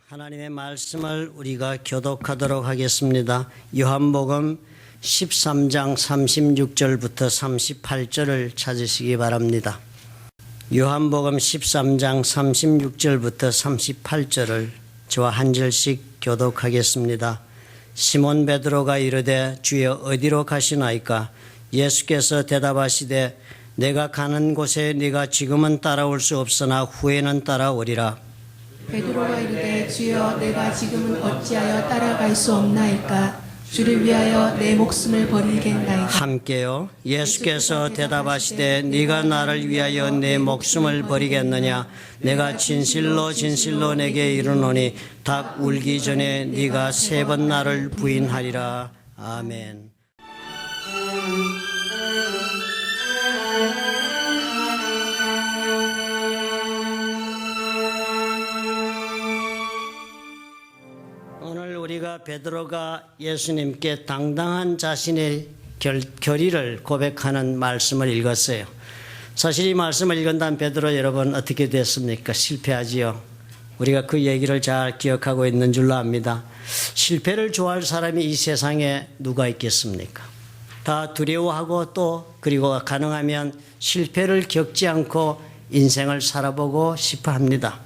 하나님의 말씀을 우리가 교독하도록 하겠습니다. 요한복음 13장 36절부터 38절을 찾으시기 바랍니다. 요한복음 13장 36절부터 38절을 저와 한 절씩 교독하겠습니다. 시몬 베드로가 이르되 주여 어디로 가시나이까? 예수께서 대답하시되 내가 가는 곳에 네가 지금은 따라올 수 없으나 후에는 따라오리라. 베드로가 이르되 주여 내가 지금은 어찌하여 따라갈 수 없나이까? 주를 위하여 내 목숨을 버리겠나이다. 함께요. 예수께서 대답하시되 네가 나를 위하여 내 목숨을 버리겠느냐? 내가 진실로 진실로 내게 이르노니 닭 울기 전에 네가 3번 나를 부인하리라. 아멘. 오늘 우리가 베드로가 예수님께 당당한 자신의 결의를 고백하는 말씀을 읽었어요. 사실 이 말씀을 읽은 다음 베드로 여러분 어떻게 됐습니까? 실패하지요. 우리가 그 얘기를 잘 기억하고 있는 줄로 압니다. 실패를 좋아할 사람이 이 세상에 누가 있겠습니까? 다 두려워하고 또 그리고 가능하면 실패를 겪지 않고 인생을 살아보고 싶어 합니다.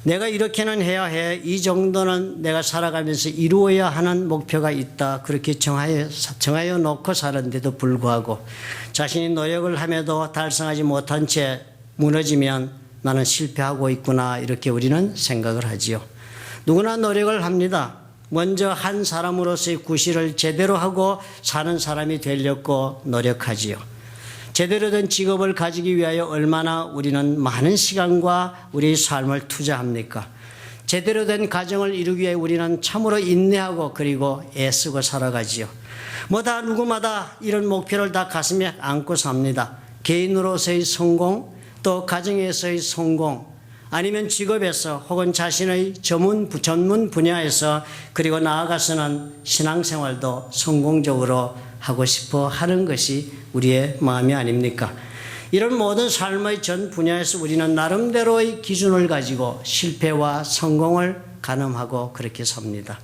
내가 이렇게는 해야 해. 이 정도는 내가 살아가면서 이루어야 하는 목표가 있다. 그렇게 정하여 놓고 사는데도 불구하고 자신이 노력을 함에도 달성하지 못한 채 무너지면 나는 실패하고 있구나. 이렇게 우리는 생각을 하지요. 누구나 노력을 합니다. 먼저 한 사람으로서의 구실을 제대로 하고 사는 사람이 되려고 노력하지요. 제대로 된 직업을 가지기 위하여 얼마나 우리는 많은 시간과 우리의 삶을 투자합니까? 제대로 된 가정을 이루기 위해 우리는 참으로 인내하고 그리고 애쓰고 살아가지요. 다 누구마다 이런 목표를 다 가슴에 안고 삽니다. 개인으로서의 성공, 또 가정에서의 성공, 아니면 직업에서 혹은 자신의 전문 분야에서 그리고 나아가서는 신앙생활도 성공적으로 하고 싶어 하는 것이 우리의 마음이 아닙니까? 이런 모든 삶의 전 분야에서 우리는 나름대로의 기준을 가지고 실패와 성공을 가늠하고 그렇게 삽니다.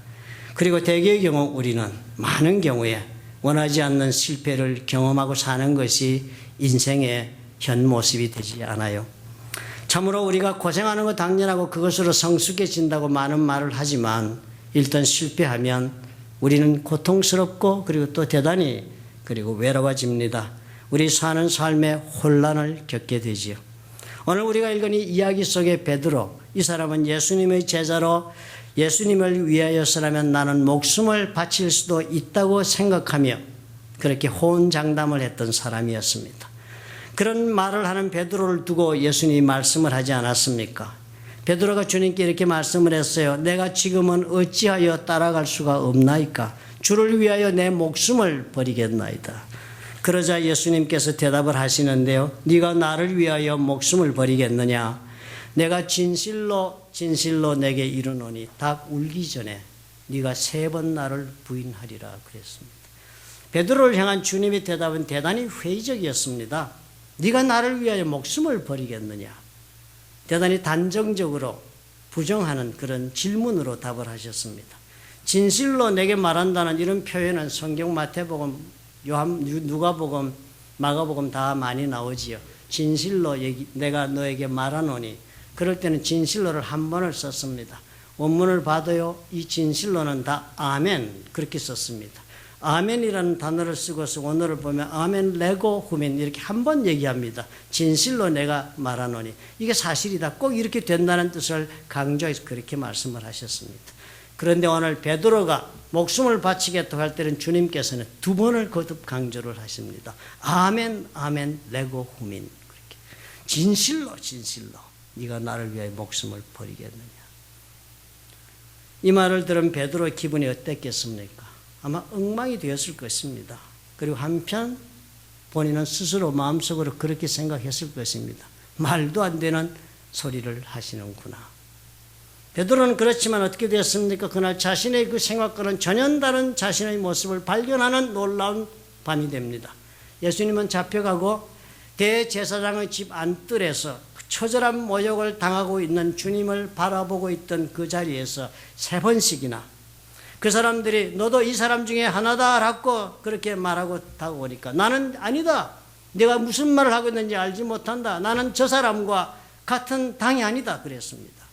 그리고 대개의 경우 우리는 많은 경우에 원하지 않는 실패를 경험하고 사는 것이 인생의 현 모습이 되지 않아요. 참으로 우리가 고생하는 거 당연하고 그것으로 성숙해진다고 많은 말을 하지만 일단 실패하면 우리는 고통스럽고 그리고 또 대단히 그리고 외로워집니다. 우리 사는 삶에 혼란을 겪게 되지요. 오늘 우리가 읽은 이 이야기 속의 베드로, 이 사람은 예수님의 제자로 예수님을 위하여서라면 나는 목숨을 바칠 수도 있다고 생각하며 그렇게 호언장담을 했던 사람이었습니다. 그런 말을 하는 베드로를 두고 예수님이 말씀을 하지 않았습니까? 베드로가 주님께 이렇게 말씀을 했어요. 내가 지금은 어찌하여 따라갈 수가 없나이까? 주를 위하여 내 목숨을 버리겠나이다. 그러자 예수님께서 대답을 하시는데요. 네가 나를 위하여 목숨을 버리겠느냐? 내가 진실로 진실로 내게 이르노니 닭 울기 전에 네가 3번 나를 부인하리라 그랬습니다. 베드로를 향한 주님의 대답은 대단히 회의적이었습니다. 네가 나를 위하여 목숨을 버리겠느냐? 대단히 단정적으로 부정하는 그런 질문으로 답을 하셨습니다. 진실로 내게 말한다는 이런 표현은 성경 마태복음, 누가복음, 마가복음 다 많이 나오지요. 진실로 내가 너에게 말하노니 그럴 때는 진실로를 한 번을 썼습니다. 원문을 봐도요. 이 진실로는 다 아멘 그렇게 썼습니다. 아멘이라는 단어를 쓰고서 원어를 보면 아멘 레고 후멘 이렇게 한 번 얘기합니다. 진실로 내가 말하노니 이게 사실이다. 꼭 이렇게 된다는 뜻을 강조해서 그렇게 말씀을 하셨습니다. 그런데 오늘 베드로가 목숨을 바치겠다고 할 때는 주님께서는 2번을 거듭 강조를 하십니다. 아멘 아멘 레고 후멘 그렇게 진실로 진실로 네가 나를 위하여 목숨을 버리겠느냐. 이 말을 들은 베드로의 기분이 어땠겠습니까? 아마 엉망이 되었을 것입니다. 그리고 한편 본인은 스스로 마음속으로 그렇게 생각했을 것입니다. 말도 안 되는 소리를 하시는구나. 베드로는 그렇지만 어떻게 되었습니까? 그날 자신의 그 생각과는 전혀 다른 자신의 모습을 발견하는 놀라운 밤이 됩니다. 예수님은 잡혀가고 대제사장의 집 안뜰에서 처절한 모욕을 당하고 있는 주님을 바라보고 있던 그 자리에서 3번씩이나 그 사람들이 너도 이 사람 중에 하나다라고 그렇게 말하고 다가오니까 나는 아니다. 내가 무슨 말을 하고 있는지 알지 못한다. 나는 저 사람과 같은 당이 아니다. 그랬습니다.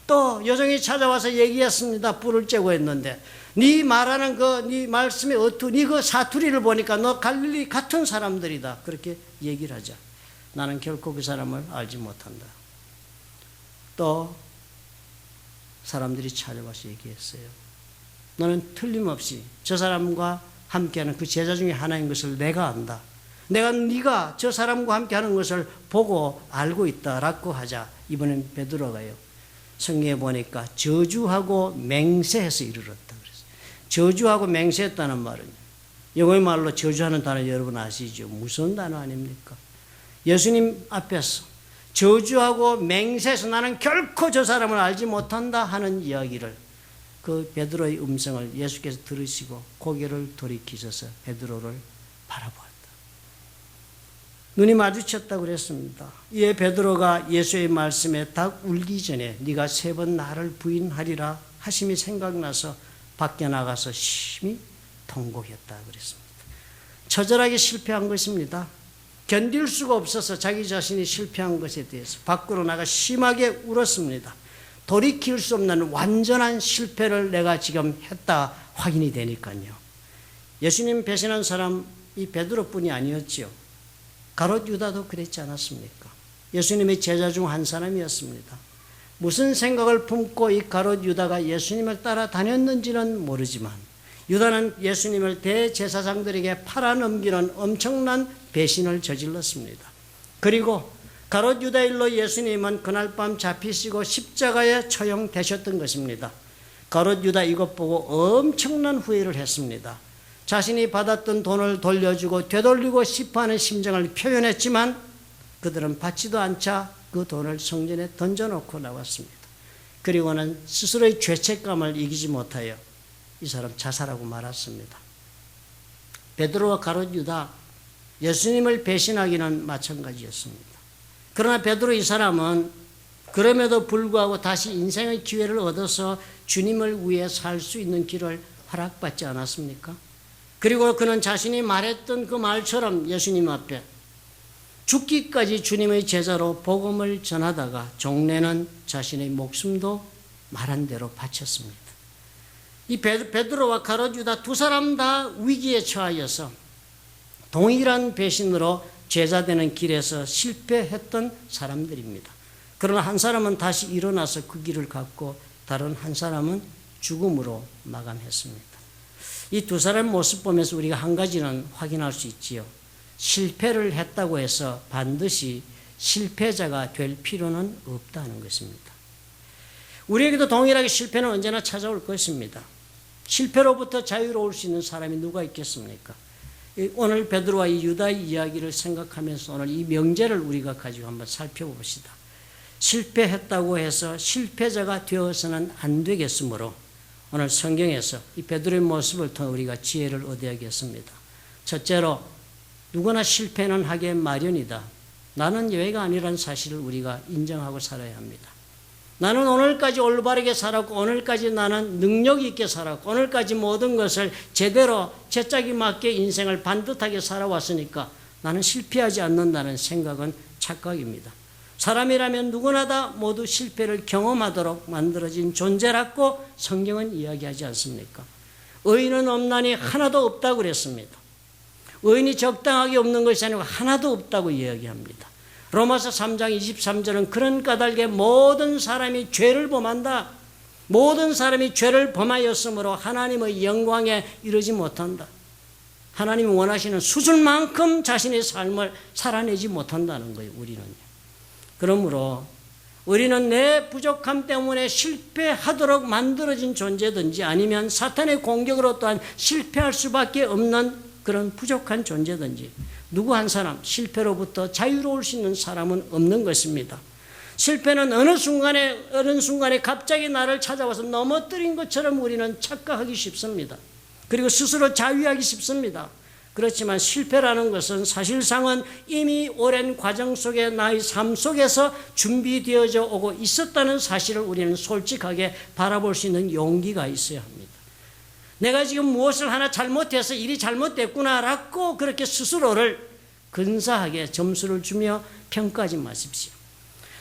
또 여종이 찾아와서 얘기했습니다. 뿔을 째고 했는데 네 말하는 네 말씀의 네 그 사투리를 보니까 너 갈릴리 같은 사람들이다. 그렇게 얘기를 하자. 나는 결코 그 사람을 알지 못한다. 또 사람들이 찾아와서 얘기했어요. 너는 틀림없이 저 사람과 함께하는 그 제자 중에 하나인 것을 내가 안다. 내가 네가 저 사람과 함께하는 것을 보고 알고 있다라고 하자. 이번엔 베드로가요. 성경에 보니까 저주하고 맹세해서 이르렀다 그랬어요. 저주하고 맹세했다는 말은 영어의 말로 저주하는 단어 여러분 아시죠? 무슨 단어 아닙니까? 예수님 앞에서 저주하고 맹세해서 나는 결코 저 사람을 알지 못한다 하는 이야기를 그 베드로의 음성을 예수께서 들으시고 고개를 돌이키셔서 베드로를 바라보았다. 눈이 마주쳤다고 그랬습니다. 이에 베드로가 예수의 말씀에 딱 울기 전에 네가 3번 나를 부인하리라 하심이 생각나서 밖에 나가서 심히 통곡했다 그랬습니다. 처절하게 실패한 것입니다. 견딜 수가 없어서 자기 자신이 실패한 것에 대해서 밖으로 나가 심하게 울었습니다. 돌이킬 수 없는 완전한 실패를 내가 지금 했다 확인이 되니까요. 예수님 배신한 사람 이 베드로뿐이 아니었지요. 가롯 유다도 그랬지 않았습니까? 예수님의 제자 중 한 사람이었습니다. 무슨 생각을 품고 이 가롯 유다가 예수님을 따라 다녔는지는 모르지만 유다는 예수님을 대제사장들에게 팔아넘기는 엄청난 배신을 저질렀습니다. 그리고 가롯 유다 일로 예수님은 그날 밤 잡히시고 십자가에 처형되셨던 것입니다. 가롯 유다 이것 보고 엄청난 후회를 했습니다. 자신이 받았던 돈을 돌려주고 되돌리고 싶어하는 심정을 표현했지만 그들은 받지도 않자 그 돈을 성전에 던져놓고 나왔습니다. 그리고는 스스로의 죄책감을 이기지 못하여 이 사람 자살하고 말았습니다. 베드로와 가롯 유다 예수님을 배신하기는 마찬가지였습니다. 그러나 베드로 이 사람은 그럼에도 불구하고 다시 인생의 기회를 얻어서 주님을 위해 살 수 있는 길을 허락받지 않았습니까? 그리고 그는 자신이 말했던 그 말처럼 예수님 앞에 죽기까지 주님의 제자로 복음을 전하다가 종래는 자신의 목숨도 말한 대로 바쳤습니다. 이 베드로와 가롯 유다 2사람 다 위기에 처하여서 동일한 배신으로 제자되는 길에서 실패했던 사람들입니다. 그러나 한 사람은 다시 일어나서 그 길을 갔고 다른 한 사람은 죽음으로 마감했습니다. 이 2사람의 모습 보면서 우리가 한 가지는 확인할 수 있지요. 실패를 했다고 해서 반드시 실패자가 될 필요는 없다는 것입니다. 우리에게도 동일하게 실패는 언제나 찾아올 것입니다. 실패로부터 자유로울 수 있는 사람이 누가 있겠습니까? 오늘 베드로와 이 유다의 이야기를 생각하면서 오늘 이 명제를 우리가 가지고 한번 살펴봅시다. 실패했다고 해서 실패자가 되어서는 안 되겠으므로 오늘 성경에서 이 베드로의 모습을 통해 우리가 지혜를 얻어야겠습니다. 첫째로 누구나 실패는 하게 마련이다. 나는 예외가 아니라는 사실을 우리가 인정하고 살아야 합니다. 나는 오늘까지 올바르게 살았고 오늘까지 나는 능력 있게 살았고 오늘까지 모든 것을 제대로 제 짝이 맞게 인생을 반듯하게 살아왔으니까 나는 실패하지 않는다는 생각은 착각입니다. 사람이라면 누구나 다 모두 실패를 경험하도록 만들어진 존재라고 성경은 이야기하지 않습니까? 의인은 없나니 하나도 없다고 그랬습니다. 의인이 적당하게 없는 것이 아니고 하나도 없다고 이야기합니다. 로마서 3장 23절은 그런 까닭에 모든 사람이 죄를 범한다. 모든 사람이 죄를 범하였으므로 하나님의 영광에 이르지 못한다. 하나님이 원하시는 수준만큼 자신의 삶을 살아내지 못한다는 거예요. 우리는. 그러므로 우리는 내 부족함 때문에 실패하도록 만들어진 존재든지 아니면 사탄의 공격으로 또한 실패할 수밖에 없는 그런 부족한 존재든지 누구 한 사람 실패로부터 자유로울 수 있는 사람은 없는 것입니다. 실패는 어느 순간에 갑자기 나를 찾아와서 넘어뜨린 것처럼 우리는 착각하기 쉽습니다. 그리고 스스로 자위하기 쉽습니다. 그렇지만 실패라는 것은 사실상은 이미 오랜 과정 속에 나의 삶 속에서 준비되어져 오고 있었다는 사실을 우리는 솔직하게 바라볼 수 있는 용기가 있어야 합니다. 내가 지금 무엇을 하나 잘못해서 일이 잘못됐구나라고 그렇게 스스로를 근사하게 점수를 주며 평가하지 마십시오.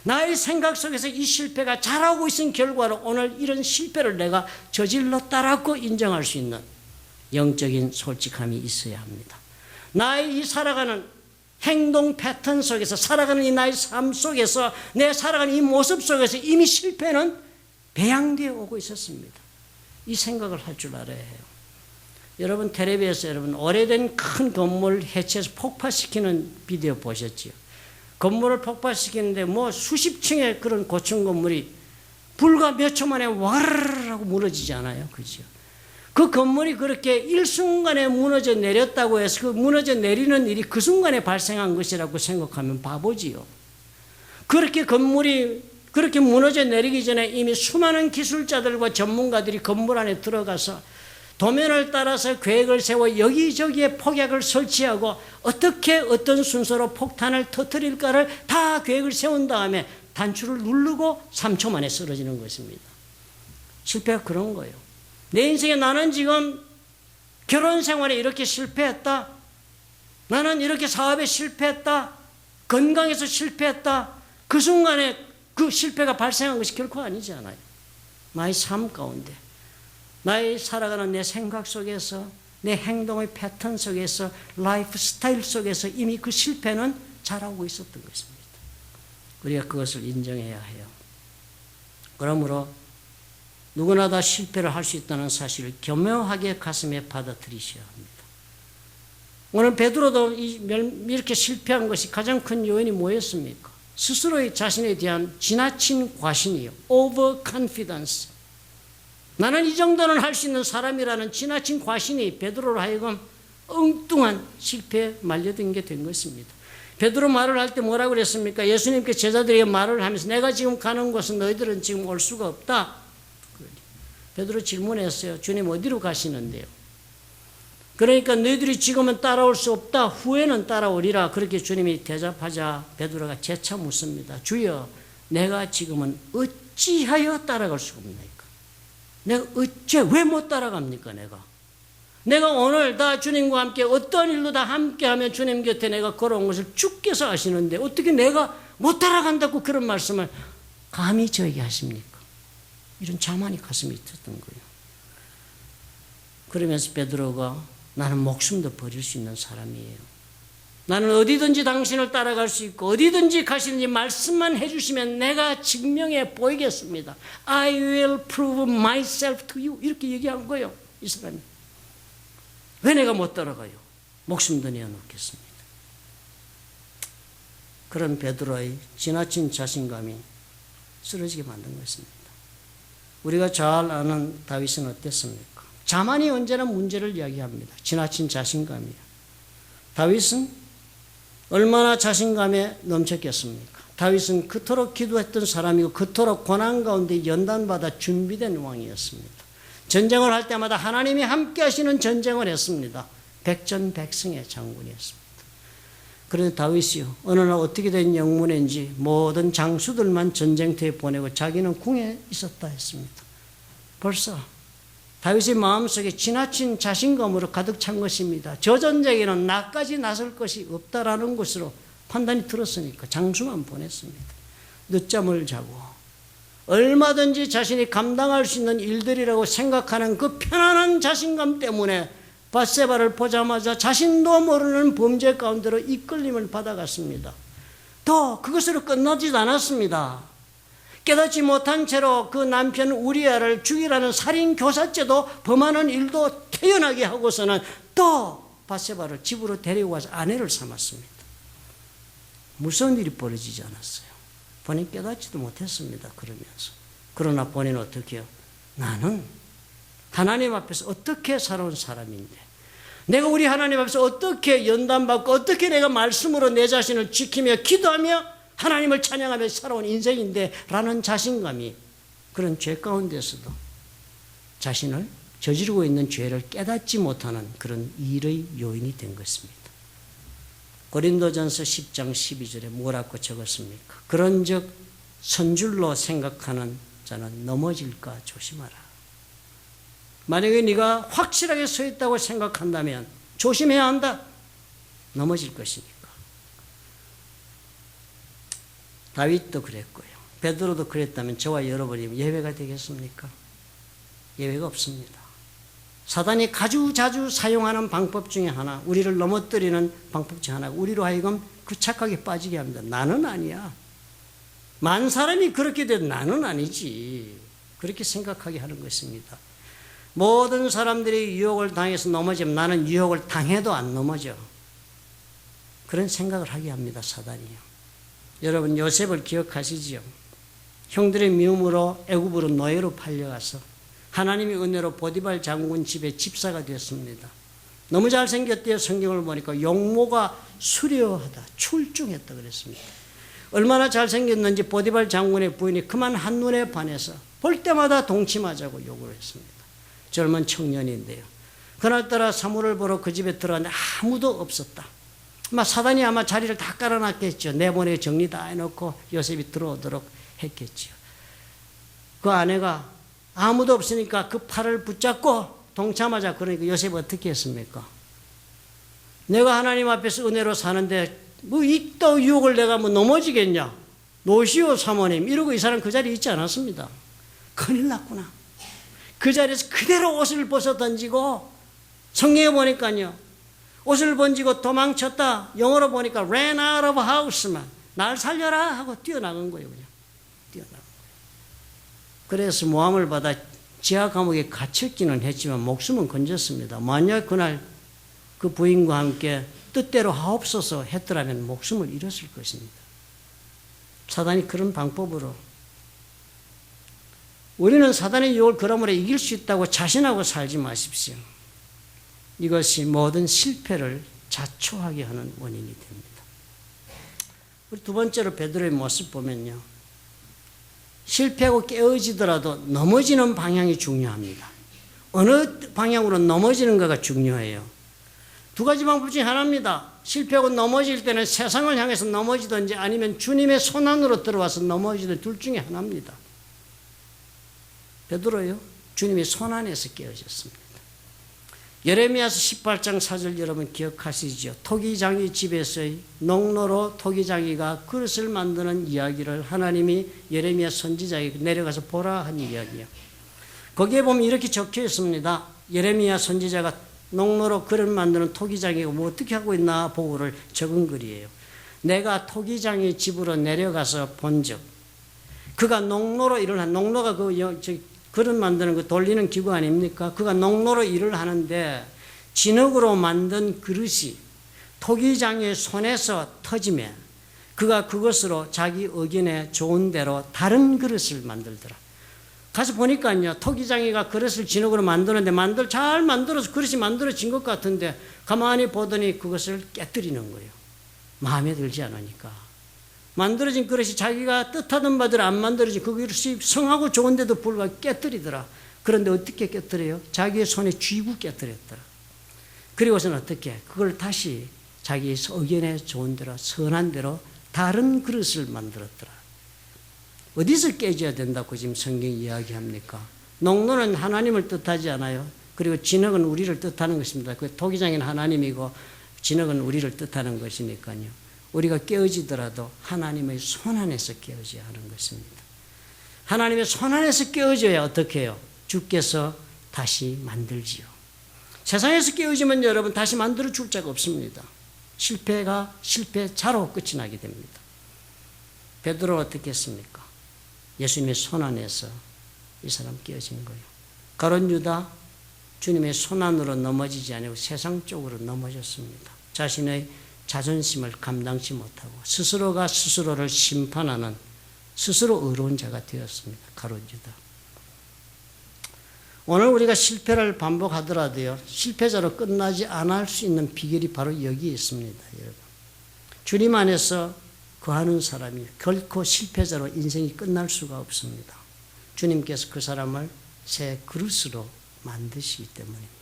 나의 생각 속에서 이 실패가 잘하고 있은 결과로 오늘 이런 실패를 내가 저질렀다라고 인정할 수 있는 영적인 솔직함이 있어야 합니다. 나의 이 살아가는 행동 패턴 속에서 살아가는 이 나의 삶 속에서 내 살아가는 이 모습 속에서 이미 실패는 배양되어 오고 있었습니다. 이 생각을 할 줄 알아야 해요. 여러분 텔레비에서 여러분 오래된 큰 건물 해체해서 폭파시키는 비디오 보셨지요? 건물을 폭파시키는데 뭐 수십 층의 그런 고층 건물이 불과 몇 초 만에 와르르 하고 무너지지 않아요? 그죠? 그 건물이 그렇게 일순간에 무너져 내렸다고 해서 그 무너져 내리는 일이 그 순간에 발생한 것이라고 생각하면 바보지요. 그렇게 건물이 그렇게 무너져 내리기 전에 이미 수많은 기술자들과 전문가들이 건물 안에 들어가서 도면을 따라서 계획을 세워 여기저기에 폭약을 설치하고 어떻게 어떤 순서로 폭탄을 터뜨릴까를 다 계획을 세운 다음에 단추를 누르고 3초 만에 쓰러지는 것입니다. 실패가 그런 거예요. 내 인생에 나는 지금 결혼 생활에 이렇게 실패했다. 나는 이렇게 사업에 실패했다. 건강에서 실패했다. 그 순간에 그 실패가 발생한 것이 결코 아니지 않아요. 나의 삶 가운데 나의 살아가는 내 생각 속에서 내 행동의 패턴 속에서 라이프 스타일 속에서 이미 그 실패는 잘하고 있었던 것입니다. 우리가 그것을 인정해야 해요. 그러므로 누구나 다 실패를 할 수 있다는 사실을 교묘하게 가슴에 받아들이셔야 합니다. 오늘 베드로도 이렇게 실패한 것이 가장 큰 요인이 뭐였습니까? 스스로의 자신에 대한 지나친 과신이요. overconfidence. 나는 이 정도는 할 수 있는 사람이라는 지나친 과신이 베드로로 하여금 엉뚱한 실패에 말려든 게 된 것입니다. 베드로 말을 할 때 뭐라고 그랬습니까? 예수님께 제자들에게 말을 하면서 내가 지금 가는 곳은 너희들은 지금 올 수가 없다. 베드로 질문했어요. 주님 어디로 가시는데요? 그러니까 너희들이 지금은 따라올 수 없다. 후에는 따라오리라. 그렇게 주님이 대답하자 베드로가 재차 묻습니다. 주여 내가 지금은 어찌하여 따라갈 수가 없나이까? 내가 왜 못 따라갑니까? 내가 오늘 다 주님과 함께 어떤 일도 다 함께하면 주님 곁에 내가 걸어온 것을 주께서 아시는데 어떻게 내가 못 따라간다고 그런 말씀을 감히 저에게 하십니까? 이런 자만이 가슴에 있었던 거예요. 그러면서 베드로가 나는 목숨도 버릴 수 있는 사람이에요. 나는 어디든지 당신을 따라갈 수 있고 어디든지 가시는지 말씀만 해주시면 내가 증명해 보이겠습니다. I will prove myself to you. 이렇게 얘기한 거예요. 이 사람이. 왜 내가 못 따라가요? 목숨도 내어놓겠습니다. 그런 베드로의 지나친 자신감이 쓰러지게 만든 것입니다. 우리가 잘 아는 다윗은 어땠습니까? 자만이 언제나 문제를 이야기합니다. 지나친 자신감이요. 다윗은 얼마나 자신감에 넘쳤겠습니까? 다윗은 그토록 기도했던 사람이고 그토록 고난 가운데 연단받아 준비된 왕이었습니다. 전쟁을 할 때마다 하나님이 함께 하시는 전쟁을 했습니다. 백전백승의 장군이었습니다. 그런데 다윗이요, 어느 날 어떻게 된 영문인지 모든 장수들만 전쟁터에 보내고 자기는 궁에 있었다 했습니다. 벌써 다윗의 마음속에 지나친 자신감으로 가득 찬 것입니다. 저 전쟁에는 나까지 나설 것이 없다라는 것으로 판단이 들었으니까 장수만 보냈습니다. 늦잠을 자고 얼마든지 자신이 감당할 수 있는 일들이라고 생각하는 그 편안한 자신감 때문에 밧세바를 보자마자 자신도 모르는 범죄 가운데로 이끌림을 받아갔습니다. 또 그것으로 끝나지도 않았습니다. 깨닫지 못한 채로 그 남편 우리아를 죽이라는 살인교사죄도 범하는 일도 태연하게 하고서는 또 밧세바를 집으로 데리고 와서 아내를 삼았습니다. 무서운 일이 벌어지지 않았어요. 본인 깨닫지도 못했습니다. 그러면서. 그러나 본인은 어떻게 해요? 나는 하나님 앞에서 어떻게 살아온 사람인데 내가 우리 하나님 앞에서 어떻게 연단받고 어떻게 내가 말씀으로 내 자신을 지키며 기도하며 하나님을 찬양하며 살아온 인생인데 라는 자신감이 그런 죄 가운데서도 자신을 저지르고 있는 죄를 깨닫지 못하는 그런 일의 요인이 된 것입니다. 고린도전서 10장 12절에 뭐라고 적었습니까? 그런즉 선줄로 생각하는 자는 넘어질까 조심하라. 만약에 네가 확실하게 서 있다고 생각한다면 조심해야 한다. 넘어질 것이니까. 다윗도 그랬고요. 베드로도 그랬다면 저와 여러분이 예외가 되겠습니까? 예외가 없습니다. 사단이 자주 사용하는 방법 중에 하나, 우리를 넘어뜨리는 방법 중에 하나, 우리로 하여금 그 착각에 빠지게 합니다. 나는 아니야. 많은 사람이 그렇게 돼도 나는 아니지. 그렇게 생각하게 하는 것입니다. 모든 사람들이 유혹을 당해서 넘어지면 나는 유혹을 당해도 안 넘어져. 그런 생각을 하게 합니다. 사단이요. 여러분 요셉을 기억하시지요? 형들의 미움으로 애굽으로 노예로 팔려가서 하나님의 은혜로 보디발 장군 집에 집사가 되었습니다. 너무 잘생겼대요. 성경을 보니까 용모가 수려하다, 출중했다 그랬습니다. 얼마나 잘생겼는지 보디발 장군의 부인이 그만 한눈에 반해서 볼 때마다 동침하자고 요구를 했습니다. 젊은 청년인데요. 그날따라 사무를 보러 그 집에 들어갔는데 아무도 없었다. 사단이 아마 자리를 다 깔아놨겠죠. 내보내 정리 다 해놓고 요셉이 들어오도록 했겠죠. 그 아내가 아무도 없으니까 그 팔을 붙잡고 동참하자. 그러니까 요셉이 어떻게 했습니까? 내가 하나님 앞에서 은혜로 사는데 이또 유혹을 내가 넘어지겠냐? 노시오 사모님 이러고 이 사람 그 자리에 있지 않았습니다. 큰일 났구나. 그 자리에서 그대로 옷을 벗어 던지고, 성경에 보니까요, 옷을 번지고 도망쳤다. 영어로 보니까 ran out of house만, 날 살려라 하고 뛰어나간 거예요. 그냥 뛰어나간 거예요. 그래서 모함을 받아 지하 감옥에 갇혔기는 했지만 목숨은 건졌습니다. 만약 그날 그 부인과 함께 뜻대로 하옵소서 했더라면 목숨을 잃었을 것입니다. 사단이 그런 방법으로, 우리는 사단의 유혹을 그러므로 이길 수 있다고 자신하고 살지 마십시오. 이것이 모든 실패를 자초하게 하는 원인이 됩니다. 우리 두 번째로 베드로의 모습 보면요, 실패하고 깨어지더라도 넘어지는 방향이 중요합니다. 어느 방향으로 넘어지는가가 중요해요. 두 가지 방법 중에 하나입니다. 실패하고 넘어질 때는 세상을 향해서 넘어지든지 아니면 주님의 손안으로 들어와서 넘어지든 둘 중에 하나입니다. 베드로요, 주님의 손안에서 깨어졌습니다. 예레미야서 18장 4절 여러분 기억하시죠? 토기장이 집에서의 농로로 토기장이가 그릇을 만드는 이야기를 하나님이 예레미야 선지자에게 내려가서 보라 한 이야기예요. 거기에 보면 이렇게 적혀 있습니다. 예레미야 선지자가 농로로 그릇 만드는 토기장이가 뭐 어떻게 하고 있나 보고를 적은 글이에요. 내가 토기장의 집으로 내려가서 본즉 그가 농로로 일을 한, 농로가 그릇 만드는 거 돌리는 기구 아닙니까? 그가 농로로 일을 하는데 진흙으로 만든 그릇이 토기장의 손에서 터지면 그가 그것으로 자기 의견에 좋은 대로 다른 그릇을 만들더라. 가서 보니까요, 토기장이가 그릇을 진흙으로 만드는데 잘 만들어서 그릇이 만들어진 것 같은데 가만히 보더니 그것을 깨뜨리는 거예요. 마음에 들지 않으니까. 만들어진 그릇이 자기가 뜻하던 바대로 안 만들어진 그 그릇이 성하고 좋은데도 불구하고 깨뜨리더라. 그런데 어떻게 깨뜨려요? 자기의 손에 쥐고 깨뜨렸더라. 그리고서는 어떻게? 그걸 다시 자기 의견에 좋은 대로, 선한 대로 다른 그릇을 만들었더라. 어디서 깨져야 된다고 지금 성경이 이야기합니까? 농로는 하나님을 뜻하지 않아요. 그리고 진흙은 우리를 뜻하는 것입니다. 그 토기장인 하나님이고 진흙은 우리를 뜻하는 것이니까요. 우리가 깨어지더라도 하나님의 손안에서 깨어져야 하는 것입니다. 하나님의 손안에서 깨어져야 어떻게 해요? 주께서 다시 만들지요. 세상에서 깨어지면 여러분 다시 만들어 줄 자가 없습니다. 실패가 실패자로 끝이 나게 됩니다. 베드로가 어떻게 했습니까? 예수님의 손안에서 이 사람 깨어진 거예요. 가룟 유다 주님의 손안으로 넘어지지 않고 세상 쪽으로 넘어졌습니다. 자신의 자존심을 감당치 못하고 스스로가 스스로를 심판하는 스스로 의로운 자가 되었습니다. 가룟 유다. 오늘 우리가 실패를 반복하더라도요, 실패자로 끝나지 않을 수 있는 비결이 바로 여기에 있습니다. 여러분, 주님 안에서 거하는 사람이 결코 실패자로 인생이 끝날 수가 없습니다. 주님께서 그 사람을 새 그릇으로 만드시기 때문입니다.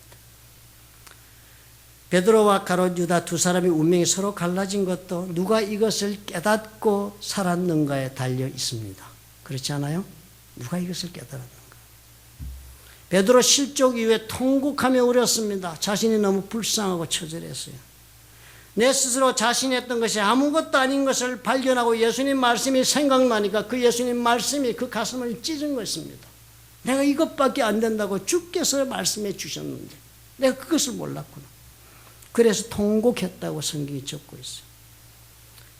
베드로와 가롯 유다 두 사람의 운명이 서로 갈라진 것도 누가 이것을 깨닫고 살았는가에 달려 있습니다. 그렇지 않아요? 누가 이것을 깨달았는가? 베드로 실족 이후에 통곡하며 울었습니다. 자신이 너무 불쌍하고 처절했어요. 내 스스로 자신했던 것이 아무것도 아닌 것을 발견하고 예수님 말씀이 생각나니까 그 예수님 말씀이 그 가슴을 찢은 것입니다. 내가 이것밖에 안 된다고 주께서 말씀해 주셨는데 내가 그것을 몰랐구나. 그래서 통곡했다고 성경이 적고 있어요.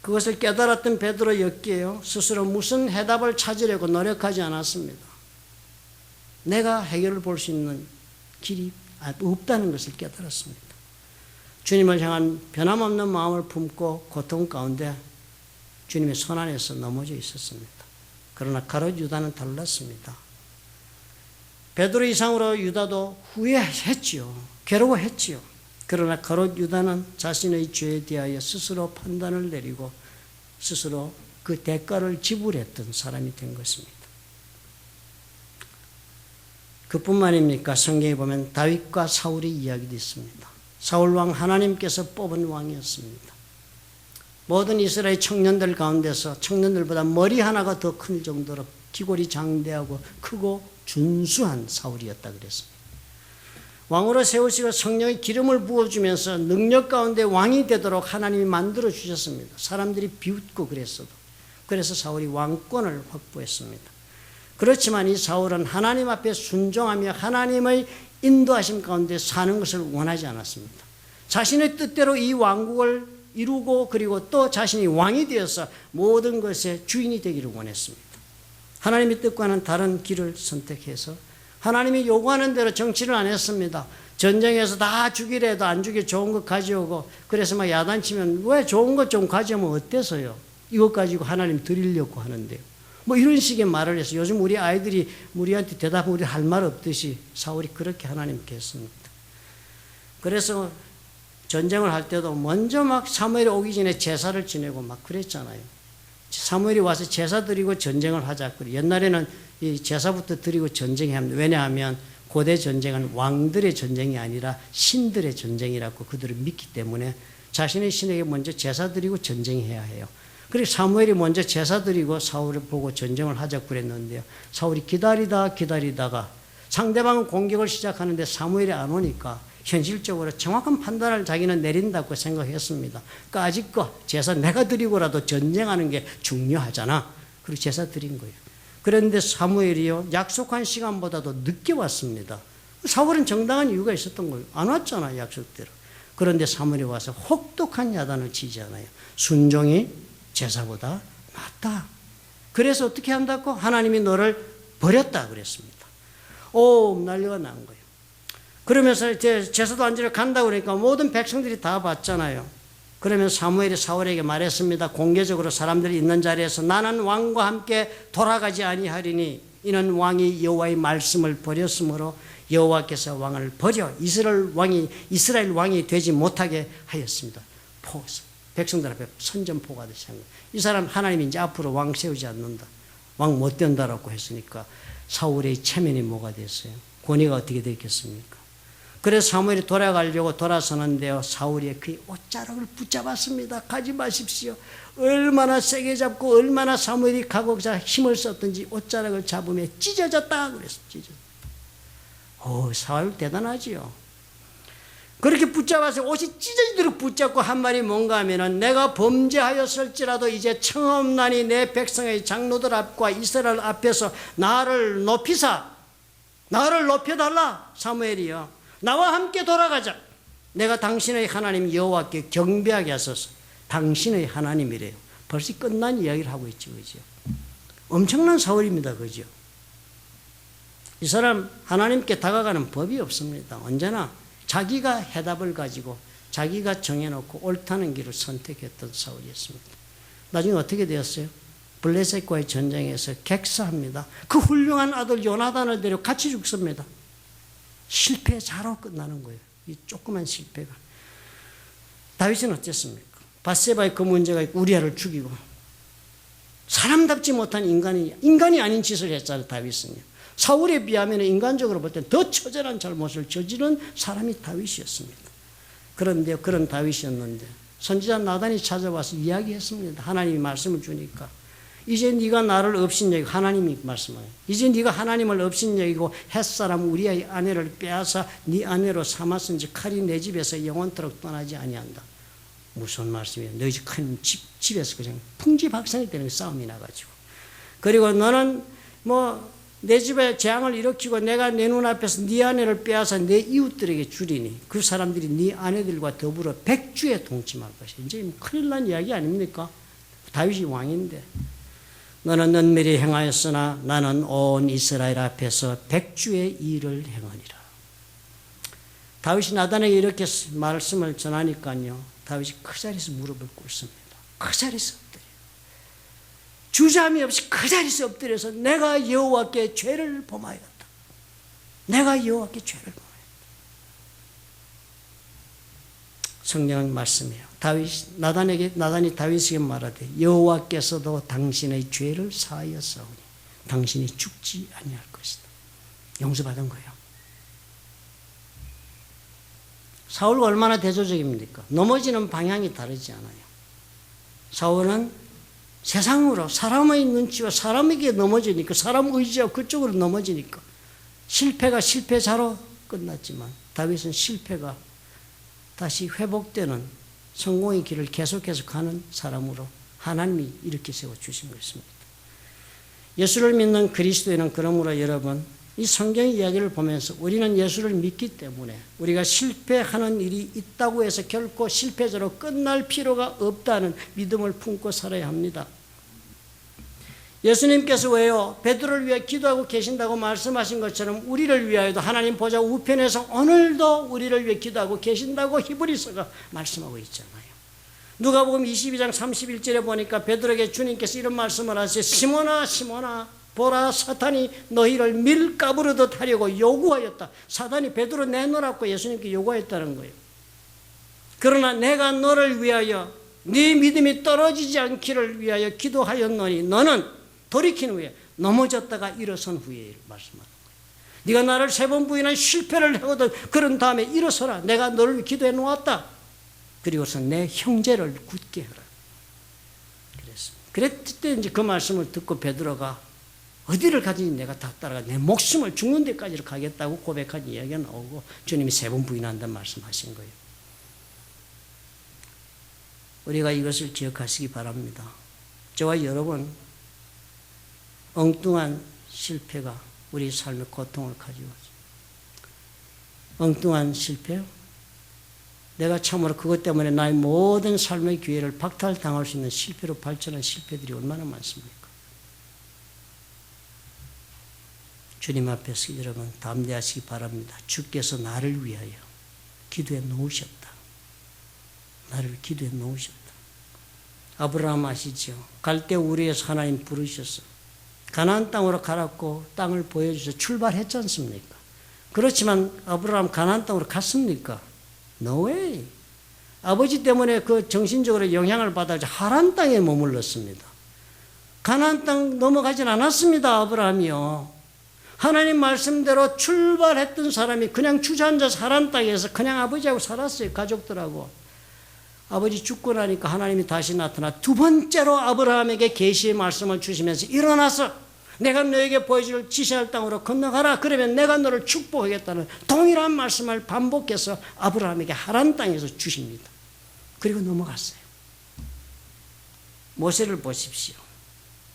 그것을 깨달았던 베드로였기에요. 스스로 무슨 해답을 찾으려고 노력하지 않았습니다. 내가 해결을 볼 수 있는 길이 없다는 것을 깨달았습니다. 주님을 향한 변함없는 마음을 품고 고통 가운데 주님의 손 안에서 넘어져 있었습니다. 그러나 가롯 유다는 달랐습니다. 베드로 이상으로 유다도 후회했지요. 괴로워했지요. 그러나 가롯 유다는 자신의 죄에 대하여 스스로 판단을 내리고 스스로 그 대가를 지불했던 사람이 된 것입니다. 그뿐만입니까? 성경에 보면 다윗과 사울의 이야기도 있습니다. 사울 왕 하나님께서 뽑은 왕이었습니다. 모든 이스라엘 청년들 가운데서 청년들보다 머리 하나가 더 큰 정도로 기골이 장대하고 크고 준수한 사울이었다 그랬습니다. 왕으로 세우시고 성령의 기름을 부어주면서 능력 가운데 왕이 되도록 하나님이 만들어 주셨습니다. 사람들이 비웃고 그랬어도. 그래서 사울이 왕권을 확보했습니다. 그렇지만 이 사울은 하나님 앞에 순종하며 하나님의 인도하심 가운데 사는 것을 원하지 않았습니다. 자신의 뜻대로 이 왕국을 이루고 그리고 또 자신이 왕이 되어서 모든 것의 주인이 되기를 원했습니다. 하나님의 뜻과는 다른 길을 선택해서 하나님이 요구하는 대로 정치를 안 했습니다. 전쟁에서 다 죽이래도 안 죽여 좋은 것 가져오고 그래서 막 야단치면 왜 좋은 것 좀 가져오면 어때서요? 이것 가지고 하나님 드리려고 하는데요. 뭐 이런 식의 말을 해서 요즘 우리 아이들이 우리한테 대답하면 우리 할 말 없듯이 사울이 그렇게 하나님께 했습니다. 그래서 전쟁을 할 때도 먼저 막 사무엘이 오기 전에 제사를 지내고 막 그랬잖아요. 사무엘이 와서 제사 드리고 전쟁을 하자. 옛날에는 이 제사부터 드리고 전쟁해야 합니다. 왜냐하면 고대 전쟁은 왕들의 전쟁이 아니라 신들의 전쟁이라고 그들을 믿기 때문에 자신의 신에게 먼저 제사 드리고 전쟁해야 해요. 그리고 사무엘이 먼저 제사 드리고 사울을 보고 전쟁을 하자고 그랬는데요. 사울이 기다리다가 상대방은 공격을 시작하는데 사무엘이 안 오니까 현실적으로 정확한 판단을 자기는 내린다고 생각했습니다. 그러니까 아직껏 제사 내가 드리고라도 전쟁하는 게 중요하잖아. 그리고 제사 드린 거예요. 그런데 사무엘이요 약속한 시간보다도 늦게 왔습니다. 사울은 정당한 이유가 있었던 거예요. 안 왔잖아 약속대로. 그런데 사무엘이 와서 혹독한 야단을 치잖아요. 순종이 제사보다 낫다. 그래서 어떻게 한다고? 하나님이 너를 버렸다 그랬습니다. 오 난리가 난 거예요. 그러면서 이제 제사도 안 지러 간다고 그러니까 모든 백성들이 다 봤잖아요. 그러면 사무엘이 사울에게 말했습니다. 공개적으로 사람들이 있는 자리에서 나는 왕과 함께 돌아가지 아니하리니 이는 왕이 여호와의 말씀을 버렸으므로 여호와께서 왕을 버려 이스라엘 왕이 되지 못하게 하였습니다. 백성들 앞에 선전포고하듯이 한 거예요. 이 사람 하나님이 이제 앞으로 왕 세우지 않는다. 왕 못 된다라고 했으니까 사울의 체면이 뭐가 됐어요? 권위가 어떻게 됐겠습니까? 그래서 사무엘이 돌아가려고 돌아서는데요. 사울이 그 옷자락을 붙잡았습니다. 가지 마십시오. 얼마나 세게 잡고 얼마나 사무엘이 가고자 힘을 썼든지 옷자락을 잡으며 찢어졌다 그랬어. 사울 대단하지요. 그렇게 붙잡아서 옷이 찢어지도록 붙잡고 한 말이 뭔가 하면은 내가 범죄하였을지라도 이제 청없나니 내 백성의 장로들 앞과 이스라엘 앞에서 나를 높여달라. 사무엘이요. 나와 함께 돌아가자. 내가 당신의 하나님 여호와께 경배하게 하소서. 당신의 하나님이래요. 벌써 끝난 이야기를 하고 있죠. 그죠? 엄청난 사울입니다. 그죠? 이 사람 하나님께 다가가는 법이 없습니다. 언제나 자기가 해답을 가지고 자기가 정해놓고 옳다는 길을 선택했던 사울이었습니다. 나중에 어떻게 되었어요? 블레셋과의 전쟁에서 객사합니다. 그 훌륭한 아들 요나단을 데려 같이 죽습니다. 실패자로 끝나는 거예요. 이 조그만 실패가. 다윗은 어땠습니까? 밧세바의 그 문제가 있고 우리아를 죽이고 사람답지 못한 인간이 아닌 짓을 했잖아요. 다윗은요. 사울에 비하면 인간적으로 볼 때 더 처절한 잘못을 저지른 사람이 다윗이었습니다. 그런데 그런 다윗이었는데 선지자 나단이 찾아와서 이야기했습니다. 하나님이 말씀을 주니까 이제 네가 나를 업신여기고, 하나님이 말씀하요, 이제 네가 하나님을 업신여기고 햇사람 우리의 아내를 빼앗아 네 아내로 삼았은지 칼이 내 집에서 영원토록 떠나지 아니한다. 무슨 말씀이에요? 너희 집 큰 집에서 그냥 풍지박산이 되는 싸움이 나가지고, 그리고 너는 내 집에 재앙을 일으키고 내가 내 눈앞에서 네 아내를 빼앗아 내 이웃들에게 주리니 그 사람들이 네 아내들과 더불어 백주에 동침할 것이야. 이제 큰일 난 이야기 아닙니까? 다윗이 왕인데 너는 은밀히 행하였으나 나는 온 이스라엘 앞에서 백주의 일을 행하니라. 다윗이 나단에게 이렇게 말씀을 전하니까요, 다윗이 그 자리에서 무릎을 꿇습니다. 그 자리에서 엎드려, 주저함이 없이 그 자리에서 엎드려서 내가 여호와께 죄를 범하였다. 내가 여호와께 죄를 범하였다. 성경은 말씀이에요. 나단이 다윗에게 말하되 여호와께서도 당신의 죄를 사하였사오니 당신이 죽지 아니할 것이다. 용서받은 거예요. 사울과 얼마나 대조적입니까? 넘어지는 방향이 다르지 않아요. 사울은 세상으로 사람의 눈치와 사람에게 넘어지니까, 사람 의지와 그쪽으로 넘어지니까 실패가 실패자로 끝났지만 다윗은 실패가 다시 회복되는 성공의 길을 계속해서 가는 사람으로 하나님이 이렇게 세워주신 것입니다. 예수를 믿는 그리스도인은 그러므로 여러분, 이 성경 이야기를 보면서 우리는 예수를 믿기 때문에 우리가 실패하는 일이 있다고 해서 결코 실패자로 끝날 필요가 없다는 믿음을 품고 살아야 합니다. 예수님께서 왜요? 베드로를 위해 기도하고 계신다고 말씀하신 것처럼 우리를 위하여도 하나님 보좌 우편에서 오늘도 우리를 위해 기도하고 계신다고 히브리서가 말씀하고 있잖아요. 누가복음 22장 31절에 보니까 베드로에게 주님께서 이런 말씀을 하세요. 시몬아 시몬아, 보라, 사탄이 너희를 밀가부르듯 하려고 요구하였다. 사탄이 베드로 내놓으라고 예수님께 요구했다는 거예요. 그러나 내가 너를 위하여 네 믿음이 떨어지지 않기를 위하여 기도하였노니 너는 돌이킨 후에, 넘어졌다가 일어선 후에 말씀하는 거예요. 네가 나를 3번 부인한 실패를 하거든 그런 다음에 일어서라. 내가 너를 위해 기도해 놓았다. 그리고서 내 형제를 굳게 하라. 그랬습니다. 그랬을 때 이제 그 말씀을 듣고 베드로가 어디를 가든지 내가 다 따라가 내 목숨을 죽는 데까지 가겠다고 고백한 이야기가 나오고 주님이 3번 부인한다는 말씀하신 거예요. 우리가 이것을 기억하시기 바랍니다. 저와 여러분, 엉뚱한 실패가 우리 삶의 고통을 가져오죠. 엉뚱한 실패요? 내가 참으로 그것 때문에 나의 모든 삶의 기회를 박탈당할 수 있는 실패로 발전한 실패들이 얼마나 많습니까? 주님 앞에서 여러분 담대하시기 바랍니다. 주께서 나를 위하여 기도해 놓으셨다. 나를 기도해 놓으셨다. 아브라함 아시죠? 갈대 우리에서 하나님 부르셨어. 가나안 땅으로 가라고 땅을 보여주셔서 출발했지 않습니까? 그렇지만 아브라함 가나안 땅으로 갔습니까? No way. 아버지 때문에 그 정신적으로 영향을 받아서 하란 땅에 머물렀습니다. 가나안 땅 넘어가진 않았습니다. 아브라함이요. 하나님 말씀대로 출발했던 사람이 그냥 주저앉아서 하란 땅에서 그냥 아버지하고 살았어요. 가족들하고. 아버지 죽고 나니까 하나님이 다시 나타나 두 번째로 아브라함에게 계시의 말씀을 주시면서 일어나서 내가 너에게 보여줄 지시할 땅으로 건너가라. 그러면 내가 너를 축복하겠다는 동일한 말씀을 반복해서 아브라함에게 하란 땅에서 주십니다. 그리고 넘어갔어요. 모세를 보십시오.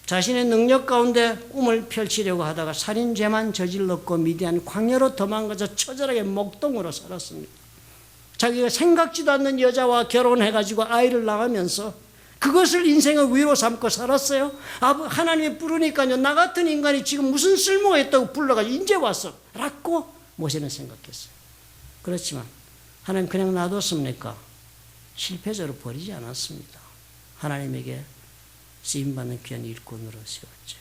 자신의 능력 가운데 꿈을 펼치려고 하다가 살인죄만 저질렀고 미디안 광야로 도망가서 처절하게 목동으로 살았습니다. 자기가 생각지도 않는 여자와 결혼해가지고 아이를 낳으면서 그것을 인생의 위로 삼고 살았어요. 하나님이 부르니까요, 나 같은 인간이 지금 무슨 쓸모가 있다고 불러가지고 이제 왔어 라고 모세는 생각했어요. 그렇지만 하나님 그냥 놔뒀습니까? 실패자로 버리지 않았습니다. 하나님에게 쓰임받는 귀한 일꾼으로 세웠죠.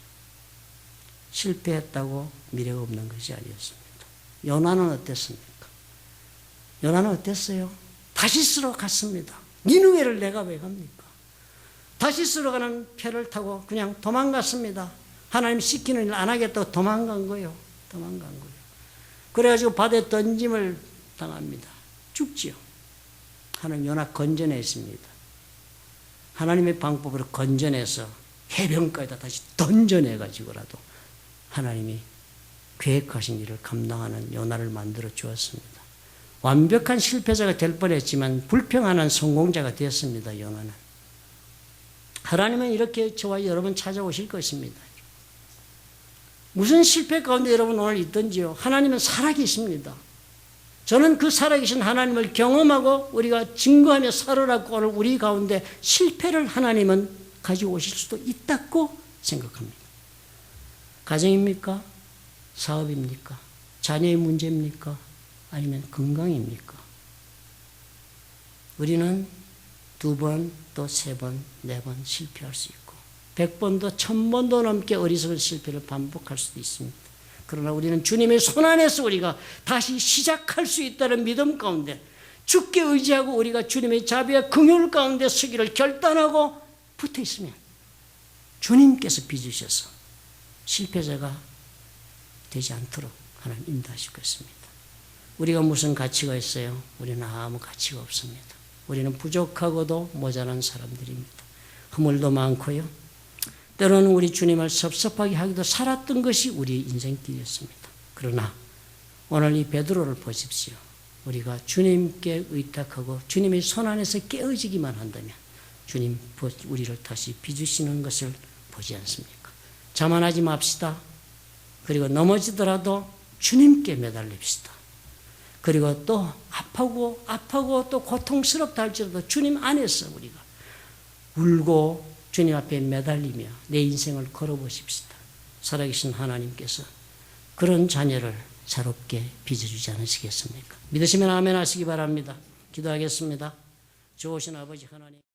실패했다고 미래가 없는 것이 아니었습니다. 요나는 어땠습니까? 요나는 어땠어요? 다시스로 갔습니다. 니느웨를 내가 왜 갑니까? 다시스로 가는 표를 타고 그냥 도망갔습니다. 하나님 시키는 일 안 하겠다고 도망간 거예요. 도망간 거예요. 그래가지고 바다에 던짐을 당합니다. 죽지요. 하나님 요나 건져냈습니다. 하나님의 방법으로 건져내서 해변가에다 다시 던져내가지고라도 하나님이 계획하신 일을 감당하는 요나를 만들어 주었습니다. 완벽한 실패자가 될 뻔했지만 불평하는 성공자가 되었습니다. 요나는. 하나님은 이렇게 저와 여러분 찾아오실 것입니다. 무슨 실패 가운데 여러분 오늘 있든지요, 하나님은 살아계십니다. 저는 그 살아계신 하나님을 경험하고 우리가 증거하며 살으라고 오늘 우리 가운데 실패를 하나님은 가지고 오실 수도 있다고 생각합니다. 가정입니까? 사업입니까? 자녀의 문제입니까? 아니면 건강입니까? 우리는 2번, 또 3번, 4번 실패할 수 있고 100번도 1000번도 넘게 어리석은 실패를 반복할 수도 있습니다. 그러나 우리는 주님의 손안에서 우리가 다시 시작할 수 있다는 믿음 가운데 주께 의지하고 우리가 주님의 자비와 긍휼 가운데 서기를 결단하고 붙어 있으면 주님께서 빚으셔서 실패자가 되지 않도록 하나님 인도하실 것입니다. 우리가 무슨 가치가 있어요? 우리는 아무 가치가 없습니다. 우리는 부족하고도 모자란 사람들입니다. 허물도 많고요. 때로는 우리 주님을 섭섭하게 하기도 살았던 것이 우리의 인생길이었습니다. 그러나 오늘 이 베드로를 보십시오. 우리가 주님께 의탁하고 주님의 손 안에서 깨어지기만 한다면 주님 우리를 다시 빚으시는 것을 보지 않습니까? 자만하지 맙시다. 그리고 넘어지더라도 주님께 매달립시다. 그리고 또 아파고 또 고통스럽다 할지라도 주님 안에서 우리가 울고 주님 앞에 매달리며 내 인생을 걸어보십시다. 살아계신 하나님께서 그런 자녀를 새롭게 빚어주지 않으시겠습니까? 믿으시면 아멘 하시기 바랍니다. 기도하겠습니다. 좋으신 아버지 하나님.